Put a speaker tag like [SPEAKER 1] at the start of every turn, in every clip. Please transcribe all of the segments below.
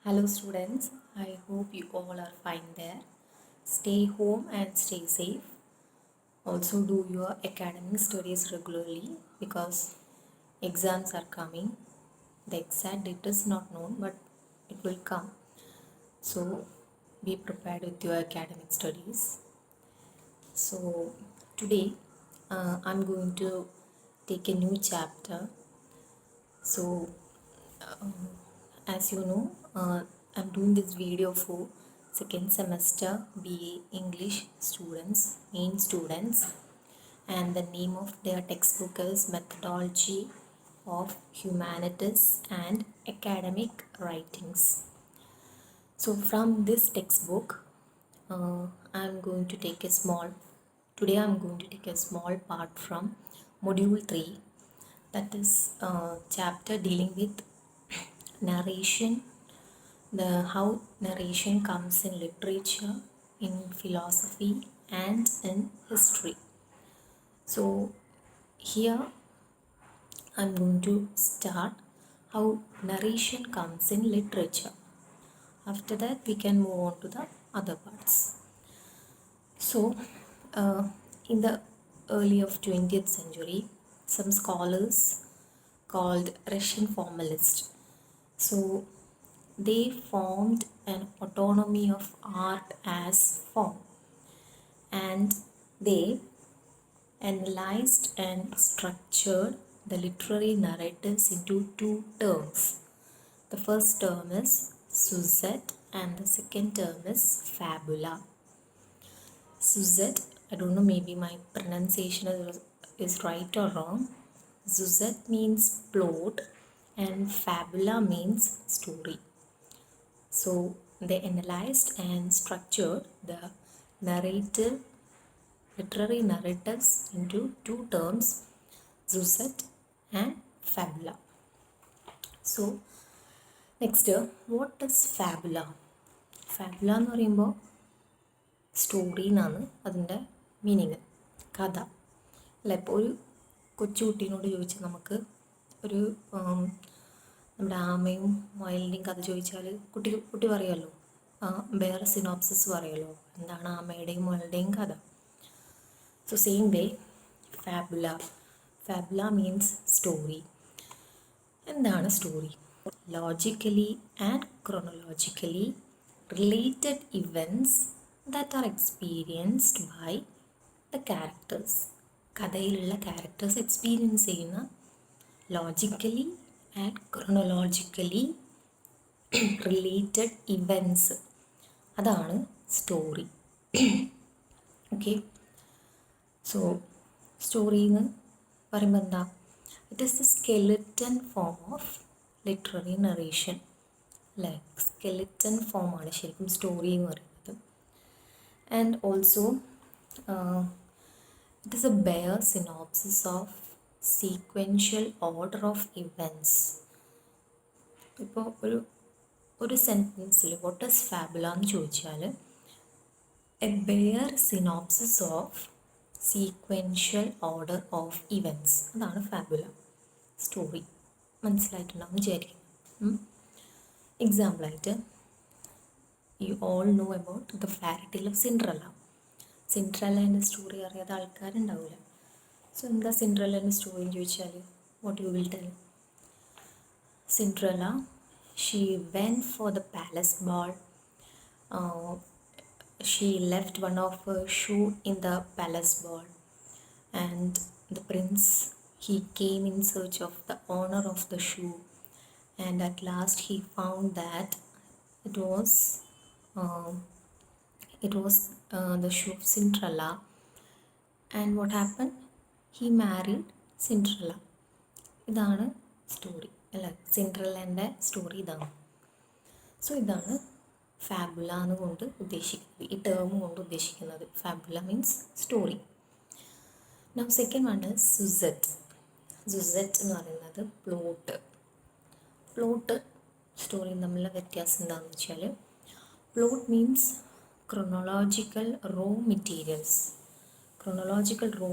[SPEAKER 1] Hello students, I hope you all are fine there. Stay home and stay safe. Also do your academic studies regularly because exams are coming. The exact date is not known but it will come. So be prepared with your academic studies. So today I'm going to take a new chapter. So as you know, I'm doing this video for second semester BA English students, main students, and the name of their textbook is Methodology of Humanities and Academic Writings. So from this textbook, I'm going to take a small, today I'm going to take a small part from module 3, that is chapter dealing with narration, the how narration comes in literature, in philosophy and in history. So here I'm going to start how narration comes in literature. After that we can move on to the other parts. So in the early of 20th century, some scholars called Russian formalists, so they formed an autonomy of art as form, and they analyzed and structured the literary narratives into two terms. The first term is Suzette and the second term is fabula. Suzette, I don't know, maybe my pronunciation is right or wrong. Suzette means plot and fabula means story. So they analyzed and structured the narrative, literary narratives into two terms, Suzette and fabula. So next, what is fabula? Fabula എന്ന് പറയുമ്പോൾ story എന്നാണ് അതിൻ്റെ meaning, കഥ അല്ല. ഇപ്പോൾ ഒരു കൊച്ചുകുട്ടീനോട് ചോദിച്ചാൽ നമുക്ക് ഒരു നമ്മുടെ ആമയും മുയലിൻ്റെയും കഥ ചോദിച്ചാൽ കുട്ടി പറയുമല്ലോ, വേറെ സിനോപ്സിസ് പറയുമല്ലോ, എന്താണ് ആമയുടെയും മുയലുടെയും കഥ. So same way fabula means story. എന്താണ് story? Logically and chronologically related events that are experienced by the characters. കഥയിലുള്ള ക്യാരക്ടേഴ്സ് എക്സ്പീരിയൻസ് ചെയ്യുന്ന logically and chronologically related events, അതാണ് സ്റ്റോറി. ഓക്കെ, സോ സ്റ്റോറി എന്ന് പറയുമ്പോൾ എന്താ? It is the skeleton form of literary narration. അല്ലേ, skeleton ഫോമാണ് ശരിക്കും story എന്ന് പറയുന്നത്. And also it is a bare synopsis of sequential order of events. ഇപ്പോൾ ഒരു സെൻറ്റൻസിൽ വാട്ട് ഈസ് ഫാബുല എന്ന് ചോദിച്ചാൽ a bare synopsis of sequential order of events, അതാണ് ഫാബുല. സ്റ്റോറി മനസ്സിലായിട്ടുണ്ടാവും വിചാരിക്കുന്നു. എക്സാമ്പിളായിട്ട് you all know about the fairy tale of Cinderella. സിൻഡ്രല്ലേൻ്റെ story അറിയാത്ത ആൾക്കാരുണ്ടാവില്ല. സോ എന്താ സിൻഡ്രല്ലേൻ്റെ സ്റ്റോറി എന്ന് ചോദിച്ചാൽ what you will tell? Cinderella, she went for the palace ball. She left one of her shoe in the palace ball and the prince he came in search of the owner of the shoe, and at last he found that it was the shoe of Cinderella. And what happened? He married Cinderella. ഇതാണ് story അല്ല, സിൻഡ്രല്ലേൻ്റെ story ഇതാണ്. So ഇതാണ് ഫാബുല എന്നുകൊണ്ട് ഉദ്ദേശിക്കുന്നത്, ഈ term കൊണ്ട് ഉദ്ദേശിക്കുന്നത്. Fabula means story. Now second one is syuzhet. Syuzhet എന്ന് പറയുന്നത് പ്ലോട്ട് സ്റ്റോറിയും തമ്മിലുള്ള വ്യത്യാസം എന്താണെന്ന് വെച്ചാൽ, plot means chronological raw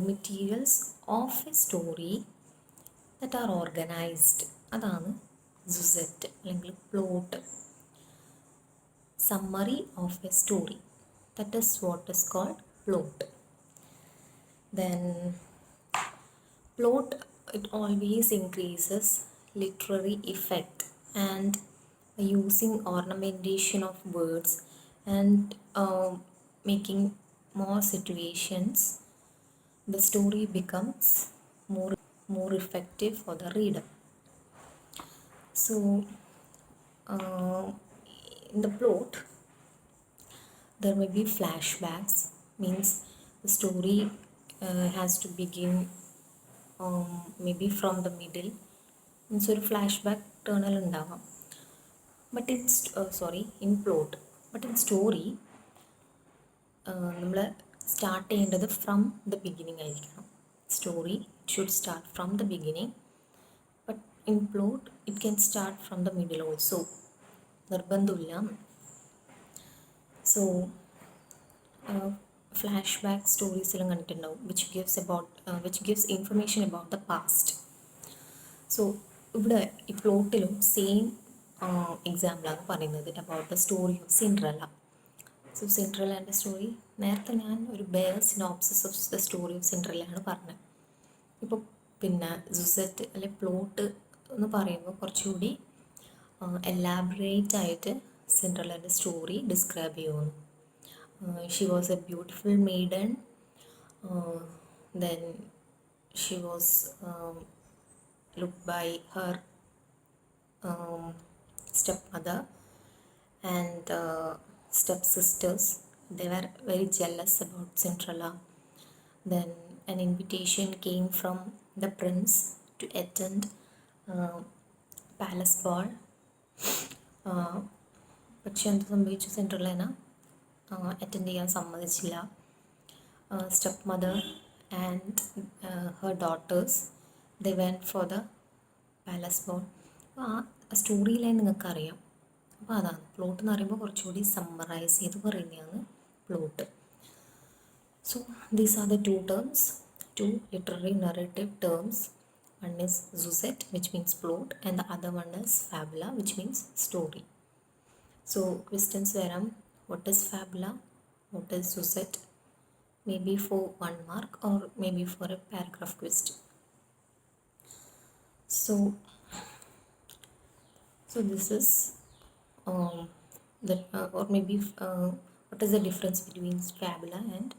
[SPEAKER 1] materials of a story that are organised, അതാണ് സുസെറ്റ് അല്ലെങ്കിൽ plot. summary of a story. That is what is called plot. Then plot, it always increases literary effect, and using ornamentation of words and making more situations, the story becomes more effective for the reader. So in the plot there may be flashbacks, means the story has to begin maybe from the middle, means ഒരു flashback ടേണൽ ഉണ്ടാവാം. But in plot, but in story നമ്മൾ start ചെയ്യേണ്ടത് from the beginning ആയിരിക്കണം. Story should start from the beginning, but in plot it can start from the middle also, നിർബന്ധമില്ല. So flashback സ്റ്റോറീസിലും കണ്ടിട്ടുണ്ടാവും, which gives information about the past. So ഇവിടെ ഈ പ്ലോട്ടിലും same എക്സാമ്പിളാണ് പറയുന്നത് about the story of Cinderella. So സിൻഡ്രല്ലാൻ്റെ story നേരത്തെ ഞാൻ ഒരു bare synopsis of the story of സിൻഡ്രല്ലയാണ് പറഞ്ഞത്. ഇപ്പോൾ പിന്നെ സുസെറ്റ് അല്ലെ പ്ലോട്ട് എന്ന് പറയുമ്പോൾ കുറച്ചുകൂടി എലാബറേറ്റ് ആയിട്ട് സിൻഡ്രല്ലാൻ്റെ സ്റ്റോറി ഡിസ്ക്രൈബ് ചെയ്യുന്നു. She was a beautiful maiden, then she was looked by her stepmother and stepsisters. They were very jealous about Cinderella. Then an invitation came from the prince to attend palace ball. പക്ഷെ എന്ത് സംഭവിച്ചു, സിൻഡ്രല്ലേനെ attend ചെയ്യാൻ സമ്മതിച്ചില്ല. Step mother and her daughters they went for the palace ball. അപ്പോൾ ആ story line നിങ്ങൾക്കറിയാം. അപ്പോൾ അതാണ് പ്ലോട്ട് എന്ന് പറയുമ്പോൾ കുറച്ചുകൂടി സമ്മറൈസ് ചെയ്ത് പറയുന്നതാണ് plot. So these are the two literary narrative terms. One is Susette, which means plot, and the other one is fabula, which means story. So questions varam. What is fabula? What is Susette? Maybe for 1 mark or maybe for a paragraph question. So this is or maybe what is the difference between fabula and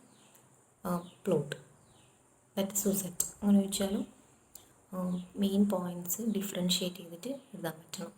[SPEAKER 1] plot? That is Susette. അങ്ങനെ വെച്ചാലും main points differentiate ചെയ്തിട്ട് എഴുതാൻ പറ്റണം.